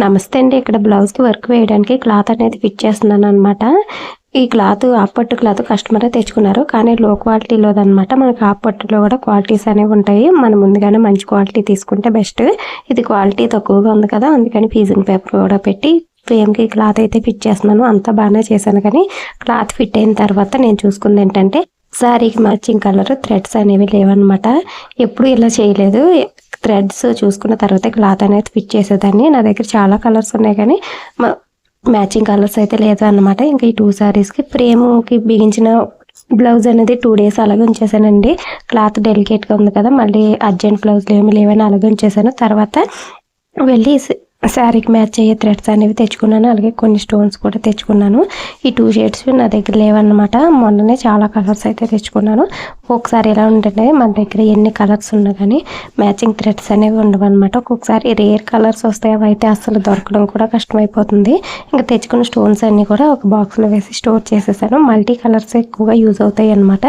నమస్తే అండి. ఇక్కడ బ్లౌజ్కి వర్క్ వేయడానికి క్లాత్ అనేది ఫిట్ చేస్తున్నాను అనమాట. ఈ క్లాత్ ఆపట్టు క్లాత్ కస్టమరే తెచ్చుకున్నారు, కానీ లో క్వాలిటీలోదనమాట. మనకు ఆపట్టులో కూడా క్వాలిటీస్ అనేవి ఉంటాయి. మనం ముందుగానే మంచి క్వాలిటీ తీసుకుంటే బెస్ట్. ఇది క్వాలిటీ తక్కువగా ఉంది కదా, అందుకని ఫీజింగ్ పేపర్ కూడా పెట్టి ఫ్రేమ్కి క్లాత్ అయితే ఫిట్ చేస్తున్నాను. అంతా బాగానే చేశాను, కానీ క్లాత్ ఫిట్ అయిన తర్వాత నేను చూసుకుంది ఏంటంటే శారీకి మ్యాచింగ్ కలర్ థ్రెడ్స్ అనేవి లేవన్నమాట. ఎప్పుడు ఇలా చేయలేదు. థ్రెడ్స్ చూసుకున్న తర్వాత క్లాత్ అనేది ఫిట్ చేసేదాన్ని. నా దగ్గర చాలా కలర్స్ ఉన్నాయి, కానీ మ్యాచింగ్ కలర్స్ అయితే లేదు అన్నమాట. ఇంకా ఈ 2 సారీస్కి ఫ్రేమ్కి బిగించిన బ్లౌజ్ అనేది 2 days అలాగే ఉంచేసానండి. క్లాత్ డెలికేట్గా ఉంది కదా, మళ్ళీ అర్జెంట్ బ్లౌజ్లు ఏమి లేవని అలాగే ఉంచేసాను. తర్వాత వెళ్ళి శారీకి మ్యాచ్ అయ్యే థ్రెడ్స్ అనేవి తెచ్చుకున్నాను, అలాగే కొన్ని స్టోన్స్ కూడా తెచ్చుకున్నాను. ఈ 2 shades నా దగ్గర లేవన్నమాట. మొన్ననే చాలా కలర్స్ అయితే తెచ్చుకున్నాను. ఒక్కొక్కసారి ఎలా ఉంటుంటే మన దగ్గర ఎన్ని కలర్స్ ఉన్నా కానీ మ్యాచింగ్ థ్రెడ్స్ అనేవి ఉండవు అనమాట. ఒక్కొక్కసారి రేర్ కలర్స్ వస్తాయి, అవి అయితే అసలు దొరకడం కూడా కష్టమైపోతుంది. ఇంకా తెచ్చుకున్న స్టోన్స్ అన్నీ కూడా ఒక బాక్స్లో వేసి స్టోర్ చేసేసాను. మల్టీ కలర్స్ ఎక్కువగా యూజ్ అవుతాయి అనమాట.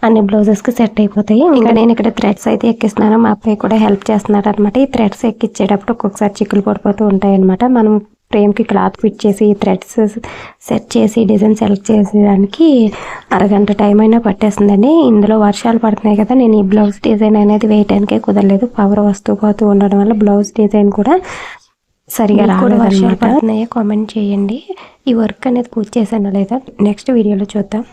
అన్ని బ్లౌజెస్కి సెట్ అయిపోతాయి. ఇంకా నేను ఇక్కడ థ్రెడ్స్ అయితే ఎక్కిస్తున్నాను, మా అబ్బాయి కూడా హెల్ప్ చేస్తున్నారు అనమాట. ఈ థ్రెడ్స్ ఎక్కిచ్చేటప్పుడు ఒక్కొక్కసారి చిక్కులు పడిపోతూ ఉంటాయి అనమాట. మనం ఫ్రేమ్కి క్లాత్ ఫిట్ చేసి థ్రెడ్స్ సెట్ చేసి డిజైన్ సెలెక్ట్ చేసేదానికి అరగంట టైం అయినా పట్టేస్తుందండి. ఇందులో వర్షాలు పడుతున్నాయి కదా, నేను ఈ బ్లౌజ్ డిజైన్ అనేది వేయడానికే కుదరలేదు. పవర్ వస్తూ పోతూ ఉండడం వల్ల బ్లౌజ్ డిజైన్ కూడా సరిగా రాలేదు. వర్షాలు పడుతున్నాయో కామెంట్ చేయండి. ఈ వర్క్ అనేది పూర్తి చేశాను లేదా నెక్స్ట్ వీడియోలో చూద్దాం.